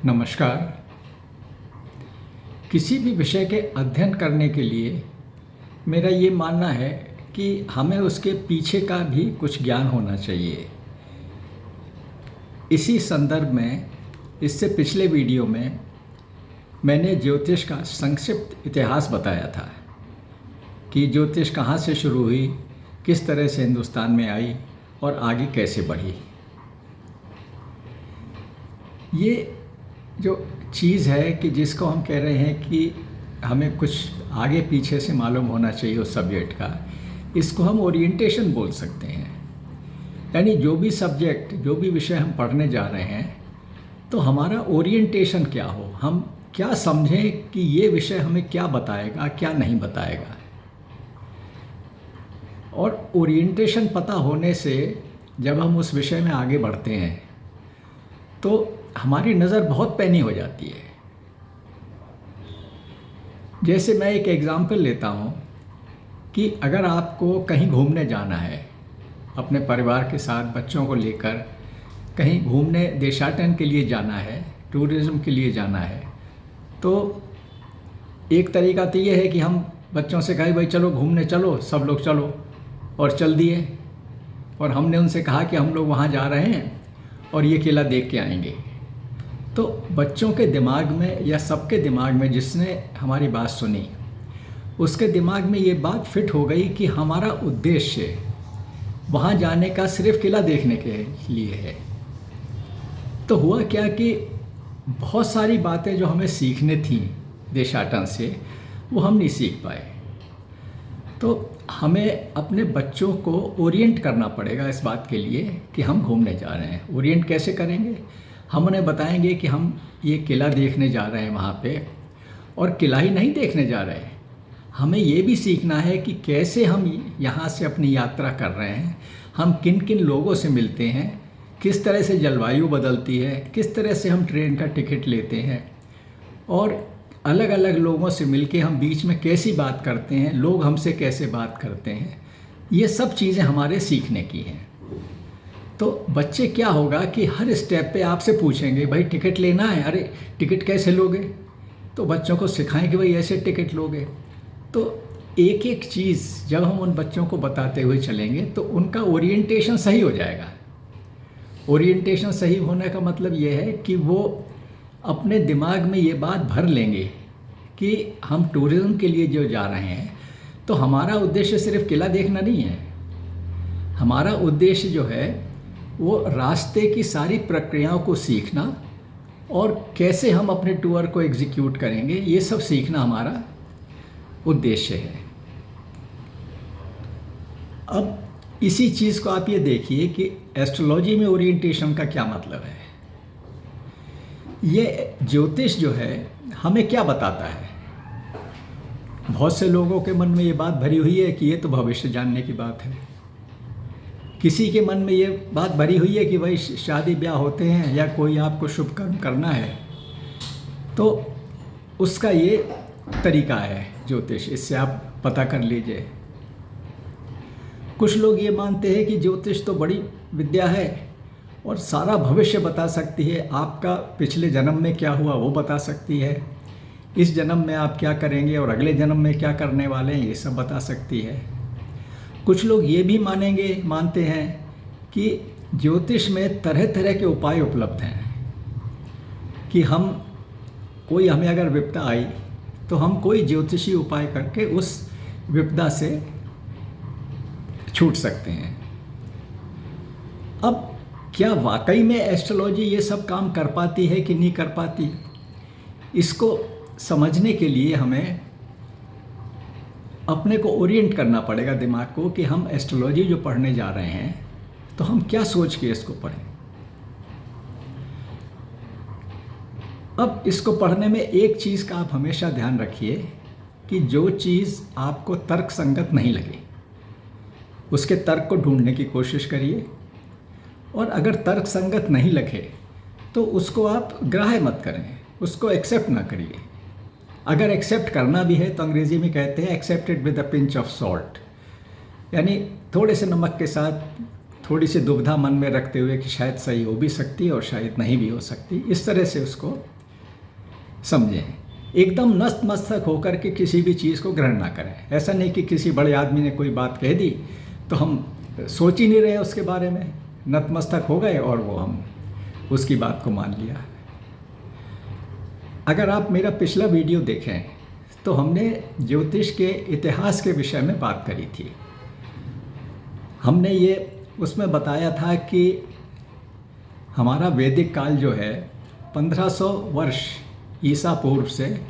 नमस्कार। किसी भी विषय के अध्ययन करने के लिए मेरा ये मानना है कि हमें उसके पीछे का भी कुछ ज्ञान होना चाहिए। इसी संदर्भ में इससे पिछले वीडियो में मैंने ज्योतिष का संक्षिप्त इतिहास बताया था कि ज्योतिष कहाँ से शुरू हुई, किस तरह से हिंदुस्तान में आई और आगे कैसे बढ़ी। ये जो चीज़ है कि जिसको हम कह रहे हैं कि हमें कुछ आगे पीछे से मालूम होना चाहिए उस सब्जेक्ट का, इसको हम ओरिएंटेशन बोल सकते हैं। यानी जो भी सब्जेक्ट, जो भी विषय हम पढ़ने जा रहे हैं, तो हमारा ओरिएंटेशन क्या हो, हम क्या समझें कि ये विषय हमें क्या बताएगा, क्या नहीं बताएगा। और ओरिएंटेशन पता होने से जब हम उस विषय में आगे बढ़ते हैं तो हमारी नज़र बहुत पैनी हो जाती है। जैसे मैं एक एग्ज़ाम्पल लेता हूँ कि अगर आपको कहीं घूमने जाना है, अपने परिवार के साथ बच्चों को लेकर कहीं घूमने देशाटन के लिए जाना है, टूरिज़्म के लिए जाना है, तो एक तरीका तो ये है कि हम बच्चों से कहें भाई चलो घूमने चलो, सब लोग चलो, और चल दिए। और हमने उनसे कहा कि हम लोग वहाँ जा रहे हैं और ये किला देख के आएंगे। तो बच्चों के दिमाग में या सबके दिमाग में जिसने हमारी बात सुनी, उसके दिमाग में ये बात फिट हो गई कि हमारा उद्देश्य वहाँ जाने का सिर्फ किला देखने के लिए है। तो हुआ क्या कि बहुत सारी बातें जो हमें सीखने थी देशाटन से, वो हम नहीं सीख पाए। तो हमें अपने बच्चों को ओरिएंट करना पड़ेगा इस बात के लिए कि हम घूमने जा रहे हैं। ओरिएंट कैसे करेंगे? हम उन्हें बताएंगे कि हम ये किला देखने जा रहे हैं वहाँ पे, और किला ही नहीं देखने जा रहे हैं, हमें ये भी सीखना है कि कैसे हम यहाँ से अपनी यात्रा कर रहे हैं, हम किन किन लोगों से मिलते हैं, किस तरह से जलवायु बदलती है, किस तरह से हम ट्रेन का टिकट लेते हैं, और अलग अलग लोगों से मिलके हम बीच में कैसी बात करते हैं, लोग हमसे कैसे बात करते हैं। ये सब चीज़ें हमारे सीखने की हैं। तो बच्चे क्या होगा कि हर स्टेप पे आपसे पूछेंगे भाई टिकट लेना है, अरे टिकट कैसे लोगे? तो बच्चों को सिखाएं कि भाई ऐसे टिकट लोगे। तो एक एक चीज़ जब हम उन बच्चों को बताते हुए चलेंगे तो उनका ओरिएंटेशन सही हो जाएगा। ओरिएंटेशन सही होने का मतलब ये है कि वो अपने दिमाग में ये बात भर लेंगे कि हम टूरिज़्म के लिए जो जा रहे हैं, तो हमारा उद्देश्य सिर्फ किला देखना नहीं है। हमारा उद्देश्य जो है वो रास्ते की सारी प्रक्रियाओं को सीखना और कैसे हम अपने टूर को एग्जीक्यूट करेंगे, ये सब सीखना हमारा उद्देश्य है। अब इसी चीज़ को आप ये देखिए कि एस्ट्रोलॉजी में ओरिएंटेशन का क्या मतलब है। ये ज्योतिष जो है हमें क्या बताता है? बहुत से लोगों के मन में ये बात भरी हुई है कि ये तो भविष्य जानने की बात है। किसी के मन में ये बात भरी हुई है कि भाई शादी ब्याह होते हैं या कोई आपको शुभ कर्म करना है, तो उसका ये तरीका है ज्योतिष, इससे आप पता कर लीजिए। कुछ लोग ये मानते हैं कि ज्योतिष तो बड़ी विद्या है और सारा भविष्य बता सकती है, आपका पिछले जन्म में क्या हुआ वो बता सकती है, इस जन्म में आप क्या करेंगे और अगले जन्म में क्या करने वाले हैं ये सब बता सकती है। कुछ लोग ये भी मानते हैं कि ज्योतिष में तरह तरह के उपाय उपलब्ध हैं कि हमें अगर विपदा आई तो हम कोई ज्योतिषी उपाय करके उस विपदा से छूट सकते हैं। अब क्या वाकई में एस्ट्रोलॉजी ये सब काम कर पाती है कि नहीं कर पाती? इसको समझने के लिए हमें अपने को ओरिएंट करना पड़ेगा दिमाग को कि हम एस्ट्रोलॉजी जो पढ़ने जा रहे हैं तो हम क्या सोच के इसको पढ़ें। अब इसको पढ़ने में एक चीज़ का आप हमेशा ध्यान रखिए कि जो चीज़ आपको तर्क संगत नहीं लगे उसके तर्क को ढूंढने की कोशिश करिए, और अगर तर्क संगत नहीं लगे तो उसको आप ग्राह्य मत करें, उसको एक्सेप्ट ना करिए। अगर एक्सेप्ट करना भी है तो अंग्रेज़ी में कहते हैं accept it with a pinch of salt, यानी थोड़े से नमक के साथ थोड़ी सी दुविधा मन में रखते हुए कि शायद सही हो भी सकती है और शायद नहीं भी हो सकती, इस तरह से उसको समझें, एकदम नतमस्तक होकर के किसी भी चीज़ को ग्रहण ना करें। ऐसा नहीं कि किसी बड़े आदमी ने कोई बात कह दी तो हम सोच ही नहीं रहे उसके बारे में, नतमस्तक हो गए और वो हम उसकी बात को मान लिया। अगर आप मेरा पिछला वीडियो देखें तो हमने ज्योतिष के इतिहास के विषय में बात करी थी। हमने ये उसमें बताया था कि हमारा वैदिक काल जो है 1500 वर्ष ईसा पूर्व से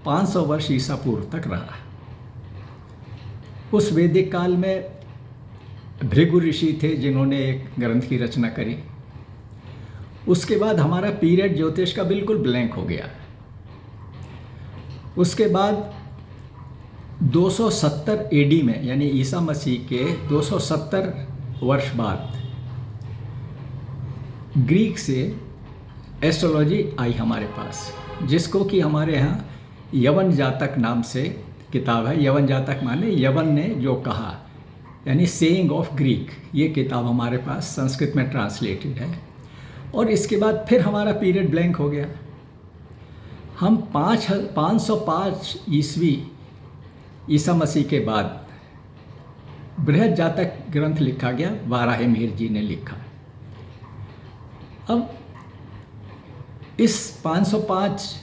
500 वर्ष ईसा पूर्व तक रहा। उस वैदिक काल में भृगु ऋषि थे जिन्होंने एक ग्रंथ की रचना करी। उसके बाद हमारा पीरियड ज्योतिष का बिल्कुल ब्लैंक हो गया। उसके बाद 270 एडी में, यानी ईसा मसीह के 270 वर्ष बाद ग्रीक से एस्ट्रोलॉजी आई हमारे पास, जिसको कि हमारे यहाँ यवन जातक नाम से किताब है। यवन जातक माने यवन ने जो कहा, यानी सेइंग ऑफ ग्रीक, ये किताब हमारे पास संस्कृत में ट्रांसलेटेड है। और इसके बाद फिर हमारा पीरियड ब्लैंक हो गया। हम 505 ईस्वी ईसा मसीह के बाद बृहद जातक ग्रंथ लिखा गया, वाराहमिहिर जी ने लिखा। अब इस 505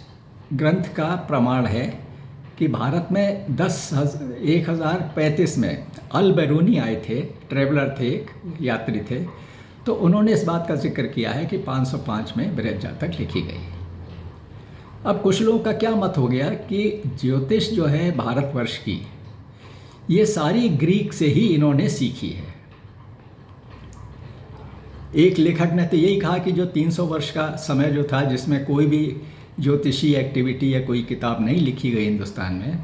ग्रंथ का प्रमाण है कि भारत में 1035 में अल बेरूनी आए थे, ट्रेवलर थे, एक यात्री थे, तो उन्होंने इस बात का जिक्र किया है कि 505 में बृहद जातक लिखी गई। अब कुछ लोगों का क्या मत हो गया कि ज्योतिष जो है भारतवर्ष की, ये सारी ग्रीक से ही इन्होंने सीखी है। एक लेखक ने तो यही कहा कि जो 300 वर्ष का समय जो था जिसमें कोई भी ज्योतिषी एक्टिविटी या कोई किताब नहीं लिखी गई हिंदुस्तान में,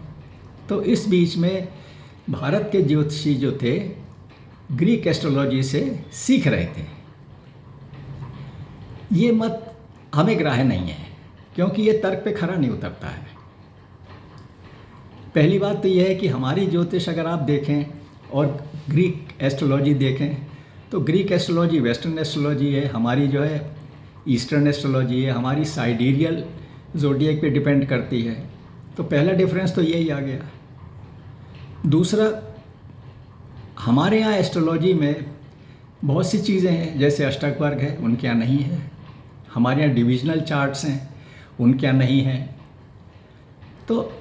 तो इस बीच में भारत के ज्योतिषी जो थे ग्रीक एस्ट्रोलॉजी से सीख रहे थे। ये मत हमें ग्राह्य नहीं है, क्योंकि ये तर्क पे खरा नहीं उतरता है। पहली बात तो यह है कि हमारी ज्योतिष अगर आप देखें और ग्रीक एस्ट्रोलॉजी देखें, तो ग्रीक एस्ट्रोलॉजी वेस्टर्न एस्ट्रोलॉजी है, हमारी जो है ईस्टर्न एस्ट्रोलॉजी है, हमारी साइडेरियल ज़ोडिएक पे डिपेंड करती है। तो पहला डिफरेंस तो यही आ गया। दूसरा, हमारे यहाँ एस्ट्रोलॉजी में बहुत सी चीज़ें हैं, जैसे अष्टक वर्ग है, उनके यहाँ नहीं है। हमारे यहाँ डिविजनल चार्ट्स हैं, उनके यहाँ नहीं हैं। तो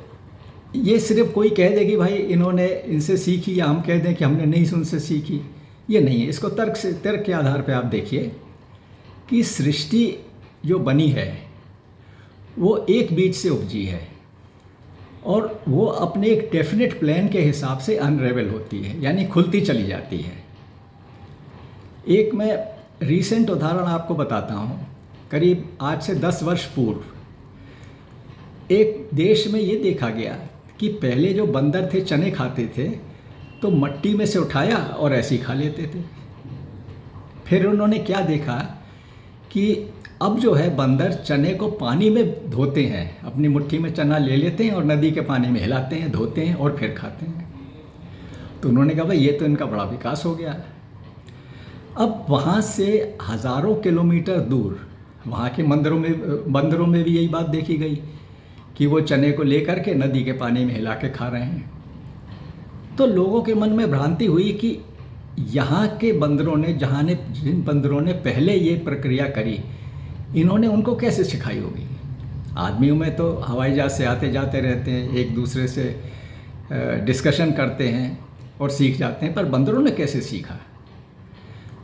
ये सिर्फ कोई कह दे कि भाई इन्होंने इनसे सीखी, या हम कह दें कि हमने नहीं उनसे सीखी, ये नहीं है। इसको तर्क के आधार पे आप देखिए कि सृष्टि जो बनी है वो एक बीज से उपजी है और वो अपने एक डेफिनेट प्लान के हिसाब से अनरेवल होती है, यानी खुलती चली जाती है। एक मैं रीसेंट उदाहरण आपको बताता हूँ। करीब आज से 10 वर्ष पूर्व एक देश में ये देखा गया कि पहले जो बंदर थे चने खाते थे, तो मट्टी में से उठाया और ऐसे ही खा लेते थे। फिर उन्होंने क्या देखा कि अब जो है बंदर चने को पानी में धोते हैं, अपनी मुट्ठी में चना ले लेते हैं और नदी के पानी में हिलाते हैं, धोते हैं और फिर खाते हैं। तो उन्होंने कहा भाई ये तो इनका बड़ा विकास हो गया। अब वहाँ से हज़ारों किलोमीटर दूर वहाँ के बंदरों में भी यही बात देखी गई कि वो चने को लेकर के नदी के पानी में हिला के खा रहे हैं। तो लोगों के मन में भ्रांति हुई कि यहाँ के बंदरों ने, जिन बंदरों ने पहले ये प्रक्रिया करी, इन्होंने उनको कैसे सिखाई होगी। आदमियों में तो हवाई जहाज़ से आते जाते रहते हैं, एक दूसरे से डिस्कशन करते हैं और सीख जाते हैं, पर बंदरों ने कैसे सीखा।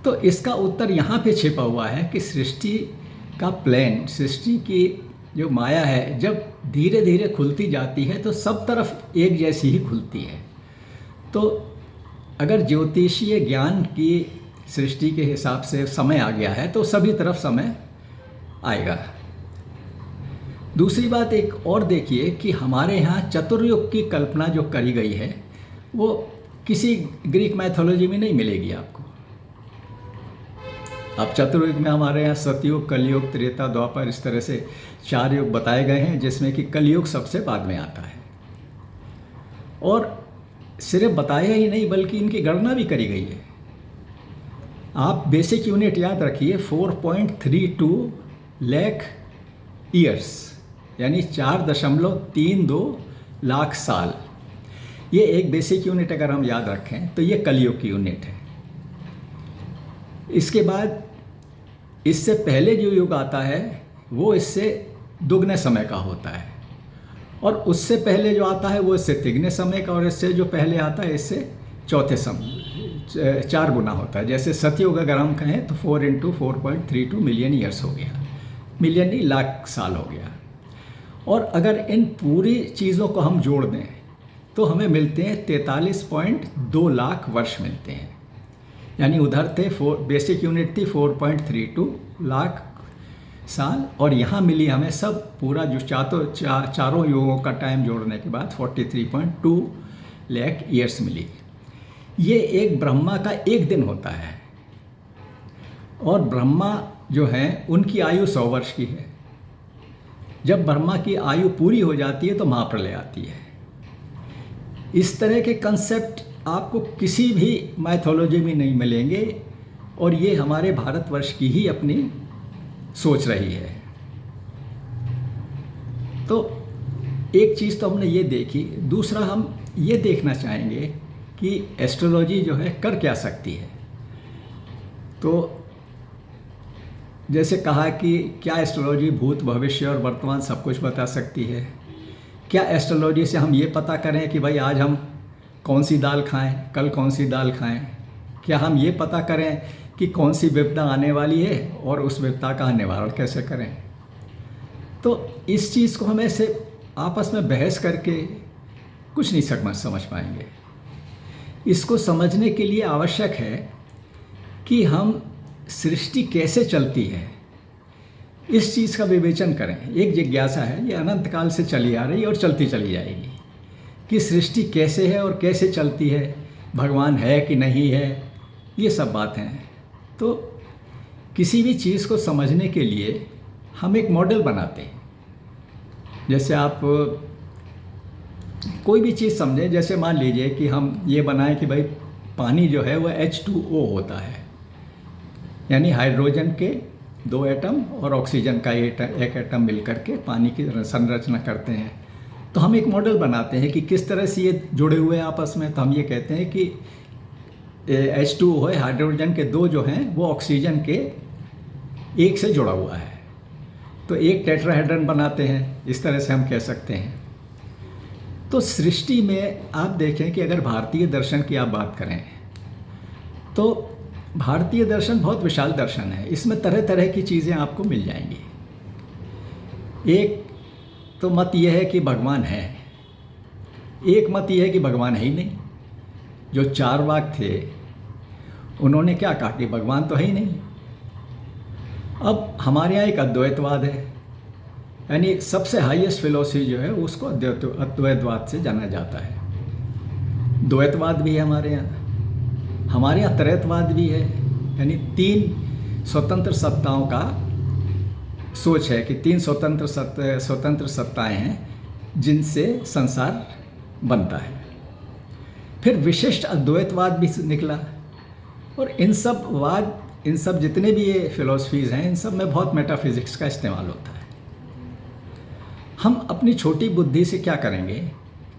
तो इसका उत्तर यहाँ पे छिपा हुआ है कि सृष्टि का प्लान, सृष्टि की जो माया है, जब धीरे धीरे खुलती जाती है तो सब तरफ एक जैसी ही खुलती है। तो अगर ज्योतिषीय ज्ञान की सृष्टि के हिसाब से समय आ गया है तो सभी तरफ समय आएगा। दूसरी बात एक और देखिए कि हमारे यहाँ चतुर्युग की कल्पना जो करी गई है वो किसी ग्रीक मैथोलॉजी में नहीं मिलेगी आपको। अब चतुर्युग में हमारे यहाँ सतयुग, कलयुग, त्रेता, द्वापर, इस तरह से 4 युग बताए गए हैं, जिसमें कि कलयुग सबसे बाद में आता है। और सिर्फ बताया ही नहीं बल्कि इनकी गणना भी करी गई है। आप बेसिक यूनिट याद रखिए, 4.32 लाख ईयर्स, यानी 4.32 लाख साल। ये एक बेसिक यूनिट अगर हम याद रखें तो ये कलयुग की यूनिट है। इसके बाद इससे पहले जो युग आता है वो इससे दुगने समय का होता है, और उससे पहले जो आता है वो इससे तिगने समय का, और इससे जो पहले आता है इससे चौथे समय 4 गुना होता है। जैसे सतयुग अगर हम कहें तो 4 × 4.32 मिलियन ईयर्स हो गया, मिलियन नहीं लाख साल हो गया। और अगर इन पूरी चीज़ों को हम जोड़ दें तो हमें मिलते हैं 43.2 लाख वर्ष मिलते हैं। यानी उधर थे बेसिक यूनिट थी 4.32 लाख साल, और यहाँ मिली हमें सब पूरा जो चारों युगों का टाइम जोड़ने के बाद 43.2 लाख ईयर्स मिली। ये एक ब्रह्मा का एक दिन होता है, और ब्रह्मा जो हैं उनकी आयु 100 वर्ष की है। जब ब्रह्मा की आयु पूरी हो जाती है तो महाप्रलय आती है। इस तरह के कंसेप्ट आपको किसी भी माइथोलॉजी में नहीं मिलेंगे, और ये हमारे भारतवर्ष की ही अपनी सोच रही है। तो एक चीज़ तो हमने ये देखी, दूसरा हम ये देखना चाहेंगे कि एस्ट्रोलॉजी जो है कर क्या सकती है। तो जैसे कहा कि क्या एस्ट्रोलॉजी भूत भविष्य और वर्तमान सब कुछ बता सकती है? क्या एस्ट्रोलॉजी से हम ये पता करें कि भाई आज हम कौन सी दाल खाएं, कल कौन सी दाल खाएं? क्या हम ये पता करें कि कौन सी विपदा आने वाली है और उस विपदा का निवारण कैसे करें? तो इस चीज़ को हम ऐसे आपस में बहस करके कुछ नहीं समझ पाएंगे। इसको समझने के लिए आवश्यक है कि हम सृष्टि कैसे चलती है इस चीज़ का विवेचन करें। एक जिज्ञासा है, ये अनंत काल से चली आ रही है और चलती चली जाएगी, कि सृष्टि कैसे है और कैसे चलती है, भगवान है कि नहीं है, ये सब बातें हैं। तो किसी भी चीज़ को समझने के लिए हम एक मॉडल बनाते हैं। जैसे आप कोई भी चीज़ समझें, जैसे मान लीजिए कि हम ये बनाएं कि भाई पानी जो है वह H2O होता है, यानी हाइड्रोजन के 2 एटम और ऑक्सीजन का एक एटम मिलकर के पानी की संरचना करते हैं। तो हम एक मॉडल बनाते हैं कि किस तरह से ये जुड़े हुए हैं आपस में। तो हम ये कहते हैं कि H2O है, हाइड्रोजन के 2 जो हैं वो ऑक्सीजन के 1 से जुड़ा हुआ है, तो एक टेट्राहेड्रन बनाते हैं। इस तरह से हम कह सकते हैं। तो सृष्टि में आप देखें कि अगर भारतीय दर्शन की आप बात करें तो भारतीय दर्शन बहुत विशाल दर्शन है। इसमें तरह तरह की चीज़ें आपको मिल जाएंगी। एक तो मत यह है कि भगवान है, एक मत यह है कि भगवान है ही नहीं। जो चारवाक थे उन्होंने क्या कहा कि भगवान तो है ही नहीं। अब हमारे यहाँ एक अद्वैतवाद है, यानी सबसे हाईएस्ट फिलॉसफी जो है उसको अद्वैतवाद से जाना जाता है। द्वैतवाद भी है हमारे यहाँ त्रैतवाद भी है, यानी 3 स्वतंत्र सत्ताओं का सोच है कि 3 स्वतंत्र सत्ताएं हैं जिनसे संसार बनता है। फिर विशिष्ट अद्वैतवाद भी निकला, और इन सब जितने भी ये फिलॉसफीज़ हैं इन सब में बहुत मेटाफिज़िक्स का इस्तेमाल होता है। हम अपनी छोटी बुद्धि से क्या करेंगे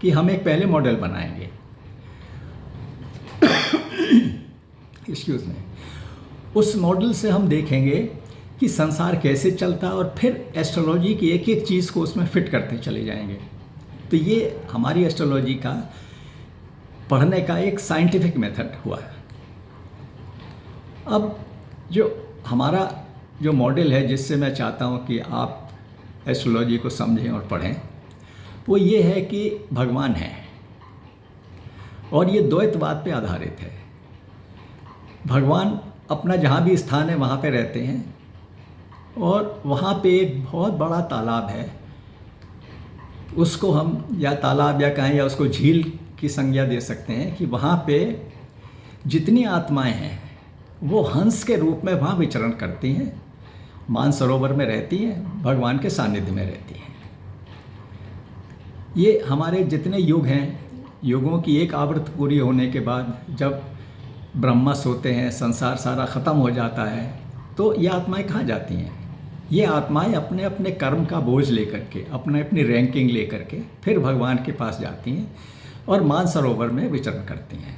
कि हम एक पहले मॉडल बनाएंगे एक्सक्यूज़ मी। उस मॉडल से हम देखेंगे कि संसार कैसे चलता है, और फिर एस्ट्रोलॉजी की एक एक चीज़ को उसमें फिट करते चले जाएंगे। तो ये हमारी एस्ट्रोलॉजी का पढ़ने का एक साइंटिफिक मेथड हुआ। अब जो हमारा जो मॉडल है जिससे मैं चाहता हूँ कि आप एस्ट्रोलॉजी को समझें और पढ़ें, वो ये है कि भगवान है, और ये द्वैतवाद पे आधारित है। भगवान अपना जहाँ भी स्थान है वहाँ पे रहते हैं, और वहाँ पे एक बहुत बड़ा तालाब है, उसको हम या तालाब या कहें या उसको झील की संज्ञा दे सकते हैं, कि वहाँ पे जितनी आत्माएं हैं वो हंस के रूप में वहाँ विचरण करती हैं, मानसरोवर में रहती हैं, भगवान के सानिध्य में रहती हैं। ये हमारे जितने युग हैं, युगों की एक आवृत्ति पूरी होने के बाद जब ब्रह्मा सोते हैं, संसार सारा ख़त्म हो जाता है, तो ये आत्माएं कहाँ जाती हैं? ये आत्माएं अपने अपने कर्म का बोझ लेकर के, अपने अपनी रैंकिंग लेकर के फिर भगवान के पास जाती हैं और मानसरोवर में विचरण करती हैं।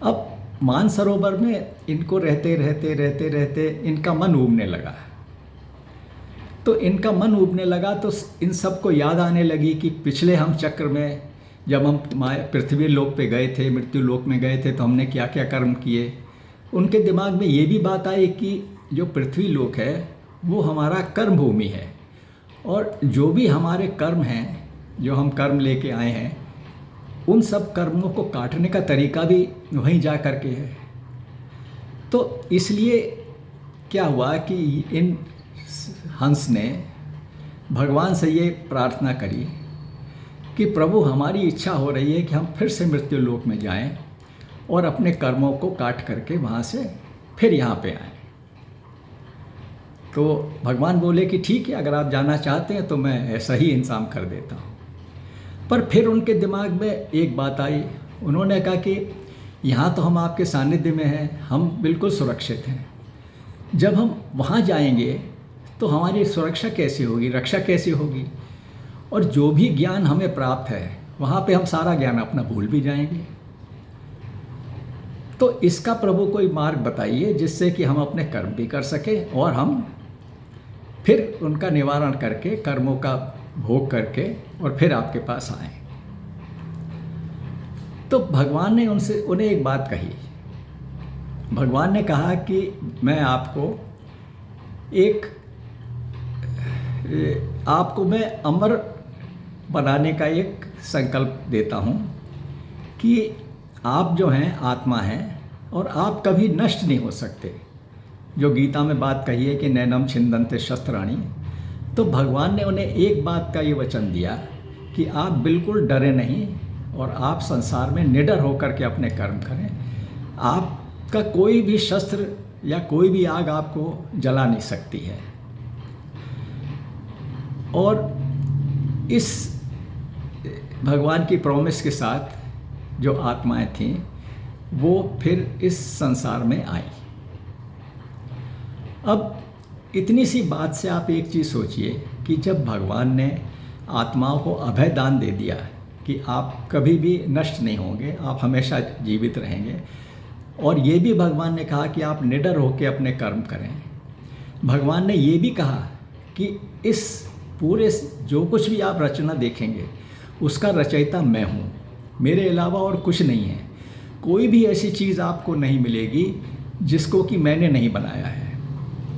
अब मानसरोवर में इनको रहते रहते रहते रहते इनका मन ऊबने लगा। तो इनका मन ऊबने लगा तो इन सबको याद आने लगी कि पिछले हम चक्र में जब हम पृथ्वी लोक पे गए थे, मृत्यु लोक में गए थे, तो हमने क्या क्या कर्म किए। उनके दिमाग में ये भी बात आई कि जो पृथ्वी लोक है वो हमारा कर्म भूमि है, और जो भी हमारे कर्म हैं, जो हम कर्म लेके आए हैं, उन सब कर्मों को काटने का तरीका भी वहीं जा कर के है। तो इसलिए क्या हुआ कि इन हंस ने भगवान से ये प्रार्थना करी कि प्रभु, हमारी इच्छा हो रही है कि हम फिर से मृत्यु लोक में जाएं और अपने कर्मों को काट करके वहाँ से फिर यहाँ पे आएं। तो भगवान बोले कि ठीक है, अगर आप जाना चाहते हैं तो मैं ऐसा ही इंतज़ाम कर देता हूँ। पर फिर उनके दिमाग में एक बात आई। उन्होंने कहा कि यहाँ तो हम आपके सानिध्य में हैं, हम बिल्कुल सुरक्षित हैं। जब हम वहाँ जाएंगे तो हमारी सुरक्षा कैसे होगी, रक्षा कैसे होगी, और जो भी ज्ञान हमें प्राप्त है वहाँ पे हम सारा ज्ञान अपना भूल भी जाएंगे। तो इसका प्रभु कोई मार्ग बताइए जिससे कि हम अपने कर्म भी कर सकें और हम फिर उनका निवारण करके, कर्मों का भोग करके और फिर आपके पास आएं। तो भगवान ने उन्हें एक बात कही। भगवान ने कहा कि मैं आपको मैं अमर बनाने का एक संकल्प देता हूँ कि आप जो हैं आत्मा हैं और आप कभी नष्ट नहीं हो सकते। जो गीता में बात कही है कि नैनम छिंदन्ते शस्त्राणि, तो भगवान ने उन्हें एक बात का ये वचन दिया कि आप बिल्कुल डरे नहीं और आप संसार में निडर होकर के अपने कर्म करें। आपका कोई भी शस्त्र या कोई भी आग आपको जला नहीं सकती है। और इस भगवान की प्रॉमिस के साथ जो आत्माएं थीं वो फिर इस संसार में आई। अब इतनी सी बात से आप एक चीज़ सोचिए कि जब भगवान ने आत्माओं को अभय दान दे दिया कि आप कभी भी नष्ट नहीं होंगे, आप हमेशा जीवित रहेंगे, और ये भी भगवान ने कहा कि आप निडर होकर अपने कर्म करें। भगवान ने ये भी कहा कि इस पूरे जो कुछ भी आप रचना देखेंगे उसका रचयिता मैं हूँ, मेरे अलावा और कुछ नहीं है। कोई भी ऐसी चीज़ आपको नहीं मिलेगी जिसको कि मैंने नहीं बनाया है।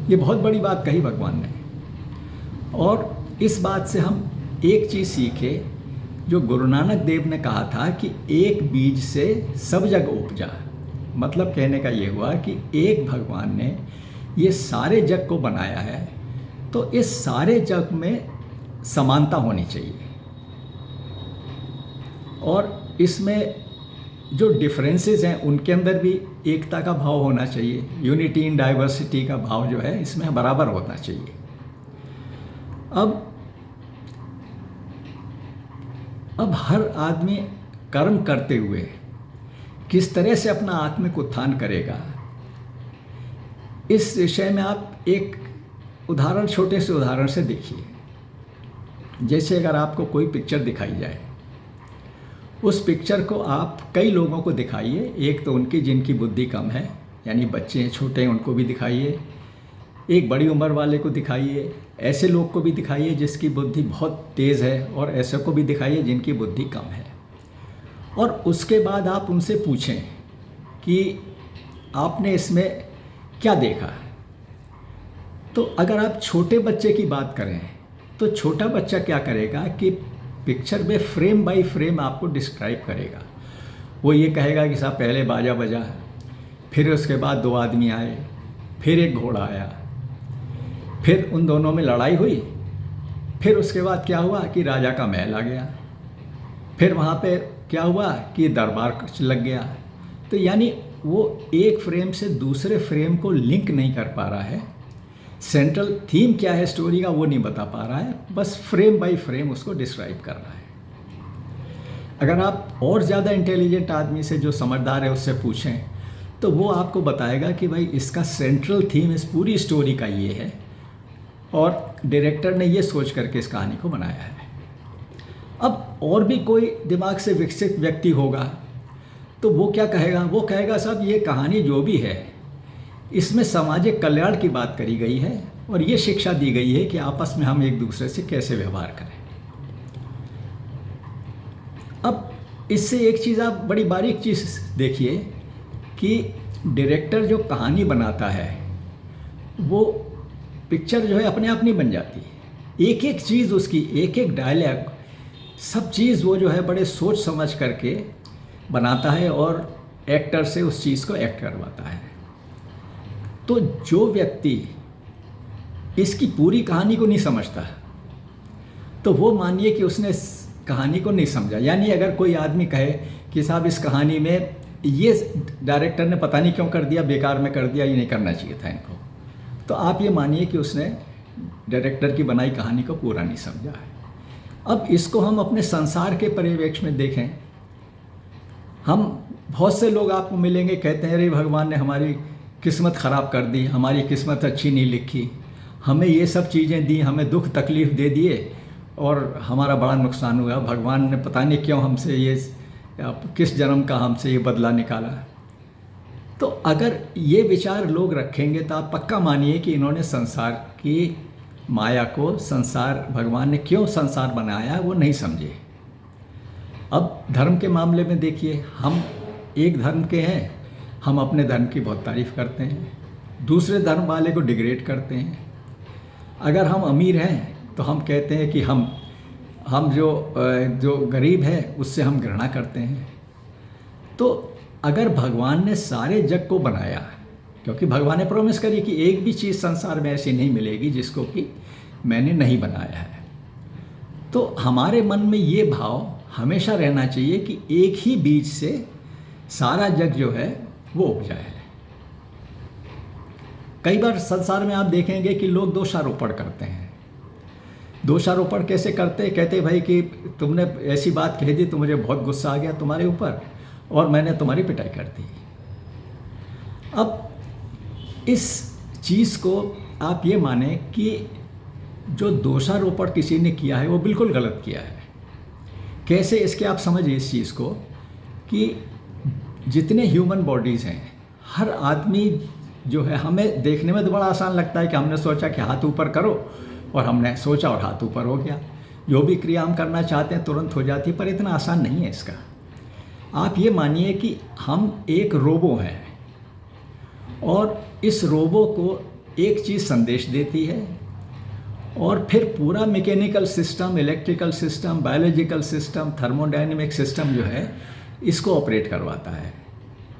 ये बहुत बड़ी बात कही भगवान ने। और इस बात से हम एक चीज़ सीखे, जो गुरु नानक देव ने कहा था कि एक बीज से सब जग उपजा। मतलब कहने का ये हुआ कि एक भगवान ने ये सारे जग को बनाया है, तो इस सारे जग में समानता होनी चाहिए और इसमें जो डिफरेंसेस हैं उनके अंदर भी एकता का भाव होना चाहिए। यूनिटी इन डाइवर्सिटी का भाव जो है इसमें बराबर होना चाहिए। अब हर आदमी कर्म करते हुए किस तरह से अपना आत्मिक उत्थान करेगा, इस विषय में आप एक उदाहरण, छोटे से उदाहरण से देखिए। जैसे अगर आपको कोई पिक्चर दिखाई जाए, उस पिक्चर को आप कई लोगों को दिखाइए। एक तो उनकी जिनकी बुद्धि कम है, यानी बच्चे हैं, छोटे हैं, उनको भी दिखाइए। एक बड़ी उम्र वाले को दिखाइए, ऐसे लोग को भी दिखाइए जिसकी बुद्धि बहुत तेज़ है, और ऐसे को भी दिखाइए जिनकी बुद्धि कम है। और उसके बाद आप उनसे पूछें कि आपने इसमें क्या देखा। तो अगर आप छोटे बच्चे की बात करें तो छोटा बच्चा क्या करेगा कि पिक्चर में फ्रेम बाय फ्रेम आपको डिस्क्राइब करेगा। वो ये कहेगा कि साहब पहले बाजा बजा, फिर उसके बाद दो आदमी आए, फिर एक घोड़ा आया, फिर उन दोनों में लड़ाई हुई, फिर उसके बाद क्या हुआ कि राजा का महल आ गया, फिर वहाँ पे क्या हुआ कि दरबार लग गया। तो यानी वो एक फ्रेम से दूसरे फ्रेम को लिंक नहीं कर पा रहा है, सेंट्रल थीम क्या है स्टोरी का वो नहीं बता पा रहा है, बस फ्रेम बाय फ्रेम उसको डिस्क्राइब कर रहा है। अगर आप और ज़्यादा इंटेलिजेंट आदमी से, जो समझदार है, उससे पूछें तो वो आपको बताएगा कि भाई इसका सेंट्रल थीम इस पूरी स्टोरी का ये है और डायरेक्टर ने ये सोच करके इस कहानी को बनाया है। अब और भी कोई दिमाग से विकसित व्यक्ति होगा तो वो क्या कहेगा, वो कहेगा साहब ये कहानी जो भी है इसमें सामाजिक कल्याण की बात करी गई है और ये शिक्षा दी गई है कि आपस में हम एक दूसरे से कैसे व्यवहार करें। अब इससे एक चीज़ आप बड़ी बारीक चीज़ देखिए कि डायरेक्टर जो कहानी बनाता है वो पिक्चर जो है अपने आप नहीं बन जाती। एक एक चीज़ उसकी, एक एक डायलॉग, सब चीज़ वो जो है बड़े सोच समझ करके बनाता है और एक्टर से उस चीज़ को एक्ट करवाता है। तो जो व्यक्ति इसकी पूरी कहानी को नहीं समझता तो वो मानिए कि उसने कहानी को नहीं समझा। यानी अगर कोई आदमी कहे कि साहब इस कहानी में ये डायरेक्टर ने पता नहीं क्यों कर दिया, बेकार में कर दिया, ये नहीं करना चाहिए था इनको, तो आप ये मानिए कि उसने डायरेक्टर की बनाई कहानी को पूरा नहीं समझा है। अब इसको हम अपने संसार के परिवेश में देखें। हम बहुत से लोग आपको मिलेंगे कहते हैं अरे भगवान ने हमारी किस्मत ख़राब कर दी, हमारी किस्मत अच्छी नहीं लिखी, हमें ये सब चीज़ें दी, हमें दुख तकलीफ़ दे दिए और हमारा बड़ा नुकसान हुआ, भगवान ने पता नहीं क्यों हमसे ये किस जन्म का हमसे ये बदला निकाला। तो अगर ये विचार लोग रखेंगे तो आप पक्का मानिए कि इन्होंने संसार की माया को, संसार भगवान ने क्यों संसार बनाया वो नहीं समझे। अब धर्म के मामले में देखिए, हम एक धर्म के हैं, हम अपने धर्म की बहुत तारीफ़ करते हैं, दूसरे धर्म वाले को डिग्रेड करते हैं। अगर हम अमीर हैं तो हम कहते हैं कि हम जो गरीब है उससे हम घृणा करते हैं। तो अगर भगवान ने सारे जग को बनाया, क्योंकि भगवान ने प्रॉमिस करी कि एक भी चीज़ संसार में ऐसी नहीं मिलेगी जिसको कि मैंने नहीं बनाया है, तो हमारे मन में ये भाव हमेशा रहना चाहिए कि एक ही बीज से सारा जग जो है वो उपजा है। कई बार संसार में आप देखेंगे कि लोग दोषारोपण करते हैं। दोषारोपण कैसे करते हैं? कहते भाई कि तुमने ऐसी बात कह दी तो मुझे बहुत गुस्सा आ गया तुम्हारे ऊपर और मैंने तुम्हारी पिटाई कर दी। अब इस चीज़ को आप ये माने कि जो दोषारोपण किसी ने किया है वो बिल्कुल गलत किया है। कैसे? इसके आप समझिए इस चीज़ को कि जितने ह्यूमन बॉडीज़ हैं, हर आदमी जो है, हमें देखने में तो बड़ा आसान लगता है कि हमने सोचा कि हाथ ऊपर करो और हमने सोचा और हाथ ऊपर हो गया। जो भी क्रिया हम करना चाहते हैं तुरंत हो जाती है, पर इतना आसान नहीं है इसका। आप ये मानिए कि हम एक रोबो हैं और इस रोबो को एक चीज़ संदेश देती है और फिर पूरा mechanical system, electrical system, biological system, thermodynamic system जो है इसको ऑपरेट करवाता है।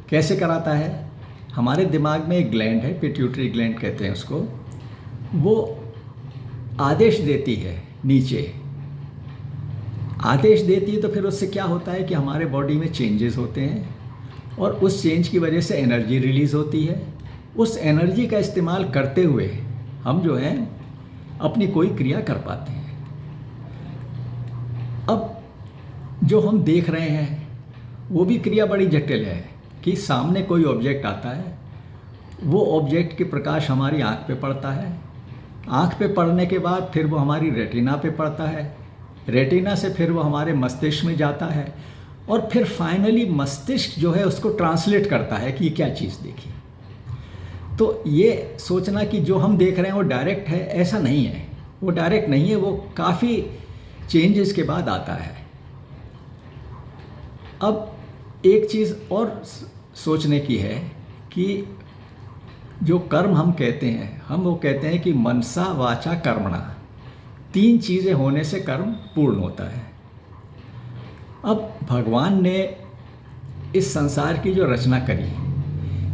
कैसे कराता है? हमारे दिमाग में एक ग्लैंड है, पिट्यूटरी ग्लैंड कहते हैं उसको, वो आदेश देती है, नीचे आदेश देती है। तो फिर उससे क्या होता है कि हमारे बॉडी में चेंजेस होते हैं और उस चेंज की वजह से एनर्जी रिलीज़ होती है। उस एनर्जी का इस्तेमाल करते हुए हम जो है अपनी कोई क्रिया कर पाते हैं। अब जो हम देख रहे हैं वो भी क्रिया बड़ी जटिल है कि सामने कोई ऑब्जेक्ट आता है, वो ऑब्जेक्ट के प्रकाश हमारी आँख पे पड़ता है, आँख पे पड़ने के बाद फिर वो हमारी रेटिना पे पड़ता है, रेटिना से फिर वो हमारे मस्तिष्क में जाता है और फिर फाइनली मस्तिष्क जो है उसको ट्रांसलेट करता है कि ये क्या चीज़ देखी। तो ये सोचना कि जो हम देख रहे हैं वो डायरेक्ट है, ऐसा नहीं है। वो डायरेक्ट नहीं है, वो काफ़ी चेंजेस के बाद आता है। अब एक चीज़ और सोचने की है कि जो कर्म हम कहते हैं, हम वो कहते हैं कि मनसा वाचा कर्मणा, 3 चीज़ें होने से कर्म पूर्ण होता है। अब भगवान ने इस संसार की जो रचना करी,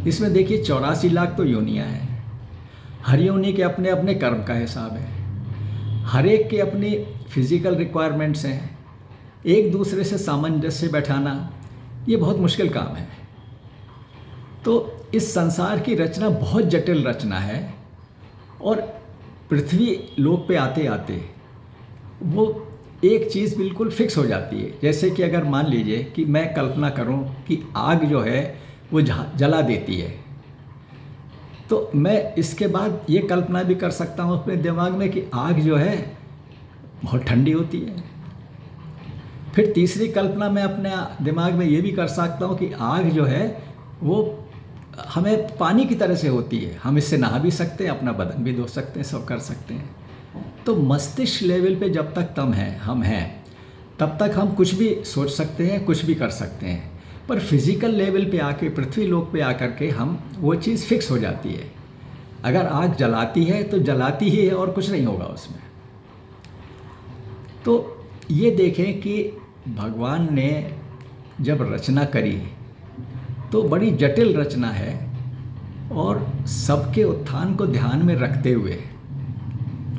इसमें देखिए 84 लाख तो योनियाँ हैं। हर योनि के अपने अपने कर्म का हिसाब है, हर एक के अपनी फिजिकल रिक्वायरमेंट्स हैं। एक दूसरे से सामंजस्य बैठाना ये बहुत मुश्किल काम है। तो इस संसार की रचना बहुत जटिल रचना है और पृथ्वी लोक पे आते आते वो एक चीज़ बिल्कुल फिक्स हो जाती है। जैसे कि अगर मान लीजिए कि मैं कल्पना करूं कि आग जो है वो जला देती है। तो मैं इसके बाद ये कल्पना भी कर सकता हूँ अपने दिमाग में कि आग जो है बहुत ठंडी होती है। फिर तीसरी कल्पना मैं अपने दिमाग में ये भी कर सकता हूँ कि आग जो है वो हमें पानी की तरह से होती है, हम इससे नहा भी सकते हैं, अपना बदन भी धो सकते हैं, सब कर सकते हैं। तो मस्तिष्क लेवल पे जब तक हम हैं तब तक हम कुछ भी सोच सकते हैं, कुछ भी कर सकते हैं। पर फिज़िकल लेवल पे आके, पृथ्वी लोक पे आकर के हम वो चीज़ फिक्स हो जाती है। अगर आग जलाती है तो जलाती ही है और कुछ नहीं होगा उसमें। तो ये देखें कि भगवान ने जब रचना करी तो बड़ी जटिल रचना है, और सबके उत्थान को ध्यान में रखते हुए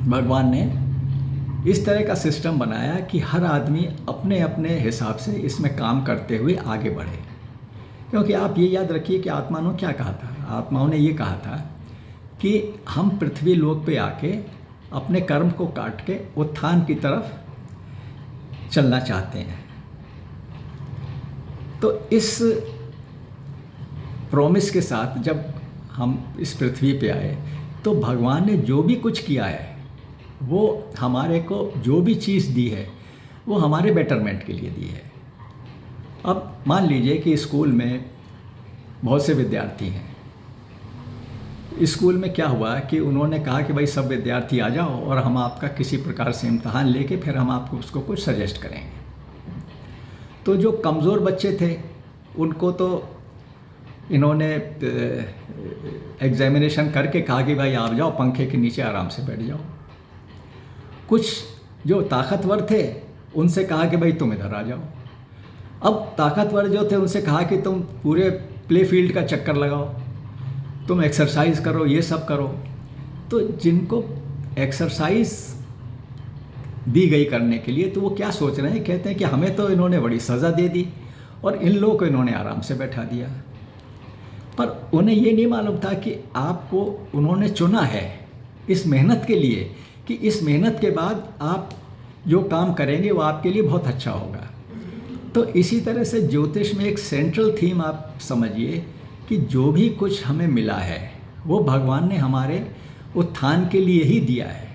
भगवान ने इस तरह का सिस्टम बनाया कि हर आदमी अपने अपने हिसाब से इसमें काम करते हुए आगे बढ़े। क्योंकि आप ये याद रखिए कि आत्माओं ने क्या कहा था। आत्माओं ने ये कहा था कि हम पृथ्वी लोक पे आके अपने कर्म को काट के उत्थान की तरफ चलना चाहते हैं। तो इस प्रॉमिस के साथ जब हम इस पृथ्वी पे आए तो भगवान ने जो भी कुछ किया है वो हमारे को जो भी चीज़ दी है वो हमारे बेटरमेंट के लिए दी है। अब मान लीजिए कि स्कूल में बहुत से विद्यार्थी हैं। स्कूल में क्या हुआ कि उन्होंने कहा कि भाई सब विद्यार्थी आ जाओ और हम आपका किसी प्रकार से इम्तहान लेके फिर हम आपको उसको कुछ सजेस्ट करेंगे। तो जो कमज़ोर बच्चे थे उनको तो इन्होंने एग्जामिनेशन करके कहा कि भाई आप जाओ, पंखे के नीचे आराम से बैठ जाओ। कुछ जो ताकतवर थे उनसे कहा कि भाई तुम इधर आ जाओ। अब ताकतवर जो थे उनसे कहा कि तुम पूरे प्ले फील्ड का चक्कर लगाओ, तुम एक्सरसाइज करो, ये सब करो। तो जिनको एक्सरसाइज दी गई करने के लिए तो वो क्या सोच रहे हैं, कहते हैं कि हमें तो इन्होंने बड़ी सज़ा दे दी और इन लोगों को इन्होंने आराम से बैठा दिया। पर उन्हें ये नहीं मालूम था कि आपको उन्होंने चुना है इस मेहनत के लिए कि इस मेहनत के बाद आप जो काम करेंगे वो आपके लिए बहुत अच्छा होगा। तो इसी तरह से ज्योतिष में एक सेंट्रल थीम आप समझिए कि जो भी कुछ हमें मिला है वो भगवान ने हमारे उत्थान के लिए ही दिया है।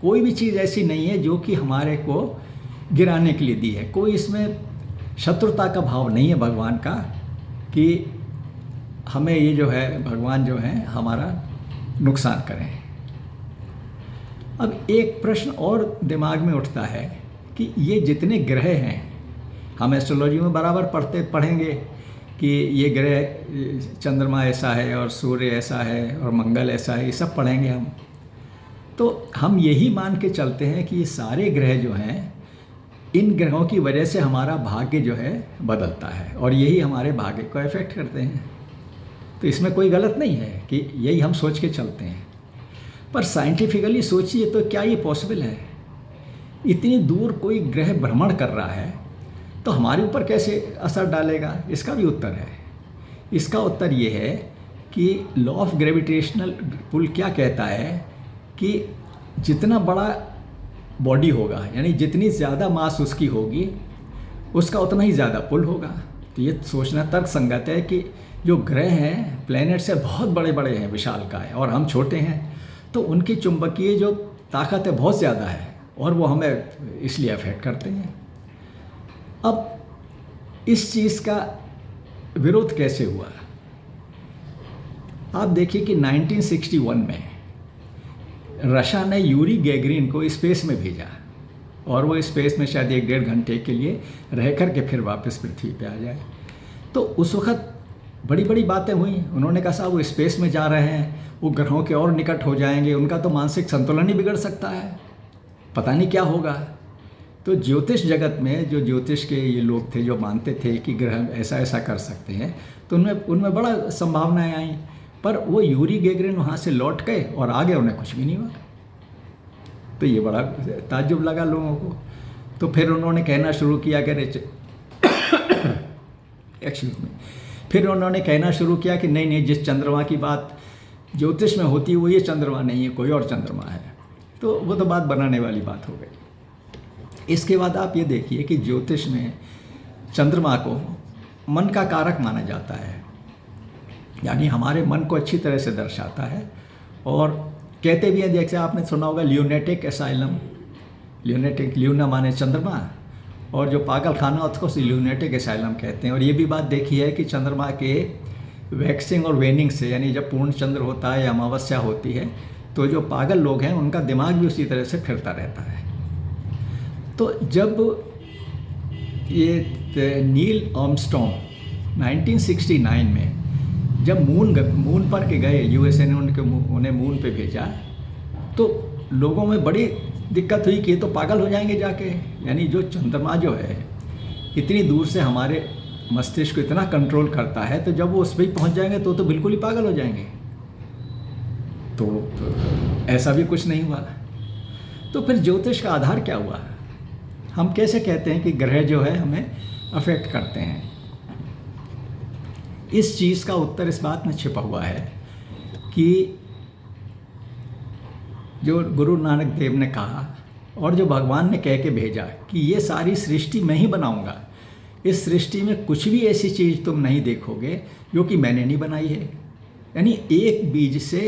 कोई भी चीज़ ऐसी नहीं है जो कि हमारे को गिराने के लिए दी है। कोई इसमें शत्रुता का भाव नहीं है भगवान का कि हमें ये जो है भगवान जो है हमारा नुकसान करें। अब एक प्रश्न और दिमाग में उठता है कि ये जितने ग्रह हैं, हम एस्ट्रोलॉजी में बराबर पढ़ेंगे कि ये ग्रह, चंद्रमा ऐसा है और सूर्य ऐसा है और मंगल ऐसा है, ये सब पढ़ेंगे हम। तो हम यही मान के चलते हैं कि ये सारे ग्रह जो हैं, इन ग्रहों की वजह से हमारा भाग्य जो है बदलता है और यही हमारे भाग्य को इफेक्ट करते हैं। तो इसमें कोई गलत नहीं है कि यही हम सोच के चलते हैं। पर साइंटिफिकली सोचिए तो क्या ये पॉसिबल है? इतनी दूर कोई ग्रह भ्रमण कर रहा है तो हमारे ऊपर कैसे असर डालेगा? इसका भी उत्तर है। इसका उत्तर ये है कि लॉ ऑफ ग्रेविटेशनल पुल क्या कहता है कि जितना बड़ा बॉडी होगा, यानी जितनी ज़्यादा मास उसकी होगी, उसका उतना ही ज़्यादा पुल होगा। तो ये सोचना तर्कसंगत है कि जो ग्रह हैं प्लैनेट से बहुत बड़े बड़े हैं, विशालकाय, और हम छोटे हैं, तो उनकी चुंबकीय जो ताकत है बहुत ज़्यादा है और वो हमें इसलिए अफेक्ट करते हैं। अब इस चीज़ का विरोध कैसे हुआ? आप देखिए कि 1961 में रशिया ने यूरी गैगरिन को स्पेस में भेजा और वो स्पेस में शायद 1-1.5 घंटे के लिए रह कर के फिर वापस पृथ्वी पे आ जाए। तो उस वक़्त बड़ी बड़ी बातें हुई। उन्होंने कहा साहब वो स्पेस में जा रहे हैं, वो ग्रहों के और निकट हो जाएंगे, उनका तो मानसिक संतुलन ही बिगड़ सकता है, पता नहीं क्या होगा। तो ज्योतिष जगत में जो ज्योतिष के ये लोग थे जो मानते थे कि ग्रह ऐसा ऐसा कर सकते हैं, तो उनमें बड़ा संभावनाएं आई। पर वो यूरी गैगरिन वहाँ से लौट गए और आगे उन्हें कुछ भी नहीं हुआ। तो ये बड़ा ताज्जुब लगा लोगों को। तो फिर उन्होंने कहना शुरू किया कि एक्सक्यूज मी, फिर उन्होंने कहना शुरू किया कि नहीं नहीं, जिस चंद्रमा की बात ज्योतिष में होती है वो ये चंद्रमा नहीं है, कोई और चंद्रमा है। तो वो तो बात बनाने वाली बात हो गई। इसके बाद आप ये देखिए कि ज्योतिष में चंद्रमा को मन का कारक माना जाता है। यानी हमारे मन को अच्छी तरह से दर्शाता है। और कहते भी हैं, जैसे आपने सुना होगा ल्यूनेटिक एसाइलम, ल्यूनेटिक, ल्यूना माने चंद्रमा, और जो पागल खाना उसको ल्यूनेटिक एसाइलम कहते हैं। और ये भी बात देखी है कि चंद्रमा के वैक्सिंग और वेनिंग से, यानी जब पूर्ण चंद्र होता है या अमावस्या होती है, तो जो पागल लोग हैं उनका दिमाग भी उसी तरह से फिरता रहता है। तो जब ये नील आर्मस्ट्रॉन्ग 1969 में जब मून पर के गए, यूएसए ने उन्हें मून पे भेजा, तो लोगों में बड़ी दिक्कत हुई कि ये तो पागल हो जाएंगे जाके। यानी जो चंद्रमा जो है इतनी दूर से हमारे मस्तिष्क को इतना कंट्रोल करता है, तो जब वो उस पर पहुँच जाएंगे तो बिल्कुल ही पागल हो जाएंगे। तो ऐसा भी कुछ नहीं हुआ। तो फिर ज्योतिष का आधार क्या हुआ? हम कैसे कहते हैं कि ग्रह जो है हमें अफेक्ट करते हैं? इस चीज़ का उत्तर इस बात में छिपा हुआ है कि जो गुरु नानक देव ने कहा और जो भगवान ने कह के भेजा कि ये सारी सृष्टि मैं ही बनाऊंगा, इस सृष्टि में कुछ भी ऐसी चीज़ तुम नहीं देखोगे जो कि मैंने नहीं बनाई है। यानी एक बीज से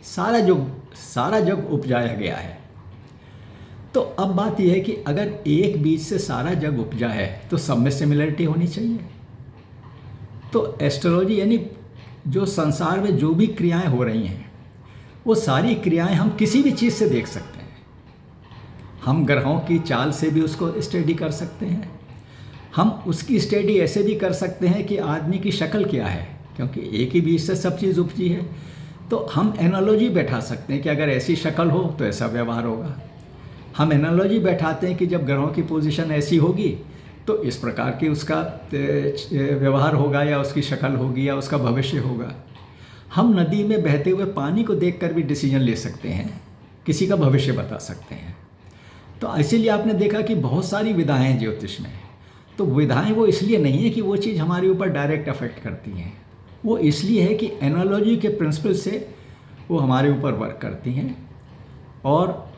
सारा जग उपजाया गया है। तो अब बात यह है कि अगर एक बीज से सारा जग उपजा है तो सब में सिमिलरिटी होनी चाहिए। तो एस्ट्रोलॉजी यानी जो संसार में जो भी क्रियाएं हो रही हैं, वो सारी क्रियाएं हम किसी भी चीज़ से देख सकते हैं। हम ग्रहों की चाल से भी उसको स्टडी कर सकते हैं। हम उसकी स्टडी ऐसे भी कर सकते हैं कि आदमी की शक्ल क्या है, क्योंकि एक ही बीज से सब चीज़ उपजी है। तो हम एनालॉजी बैठा सकते हैं कि अगर ऐसी शक्ल हो तो ऐसा व्यवहार होगा। हम एनालॉजी बैठाते हैं कि जब ग्रहों की पोजीशन ऐसी होगी तो इस प्रकार की उसका व्यवहार होगा या उसकी शक्ल होगी या उसका भविष्य होगा। हम नदी में बहते हुए पानी को देखकर भी डिसीजन ले सकते हैं, किसी का भविष्य बता सकते हैं। तो इसीलिए आपने देखा कि बहुत सारी विधाएं हैं ज्योतिष में। तो विधाएं वो इसलिए नहीं है कि वो चीज़ हमारे ऊपर डायरेक्ट अफेक्ट करती हैं, वो इसलिए है कि एनालॉजी के प्रिंसिपल से वो हमारे ऊपर वर्क करती हैं। और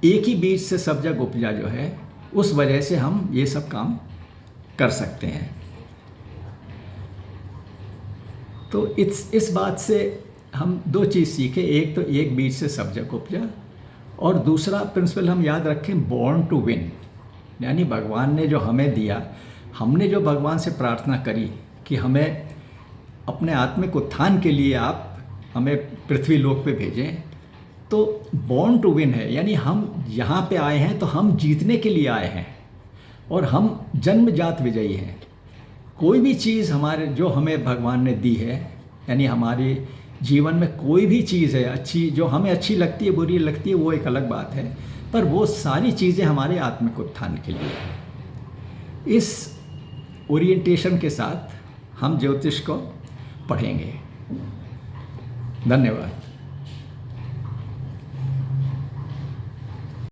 एक ही बीज से सब जग उपजा जो है, उस वजह से हम ये सब काम कर सकते हैं। तो इस बात से हम दो चीज़ सीखे, एक तो एक बीज से सब जग उपजा, और दूसरा प्रिंसिपल हम याद रखें, बॉर्न टू विन। यानी भगवान ने जो हमें दिया, हमने जो भगवान से प्रार्थना करी कि हमें अपने आत्मिक उत्थान के लिए आप हमें पृथ्वी लोक पे भेजें, तो बॉर्न टू विन है। यानी हम यहाँ पे आए हैं तो हम जीतने के लिए आए हैं, और हम जन्मजात विजयी हैं। कोई भी चीज़ हमारे जो हमें भगवान ने दी है, यानी हमारे जीवन में कोई भी चीज़ है अच्छी, जो हमें अच्छी लगती है बुरी लगती है वो एक अलग बात है, पर वो सारी चीज़ें हमारे आत्मिक उत्थान के लिए है। इस ओरिएंटेशन के साथ हम ज्योतिष को पढ़ेंगे। धन्यवाद।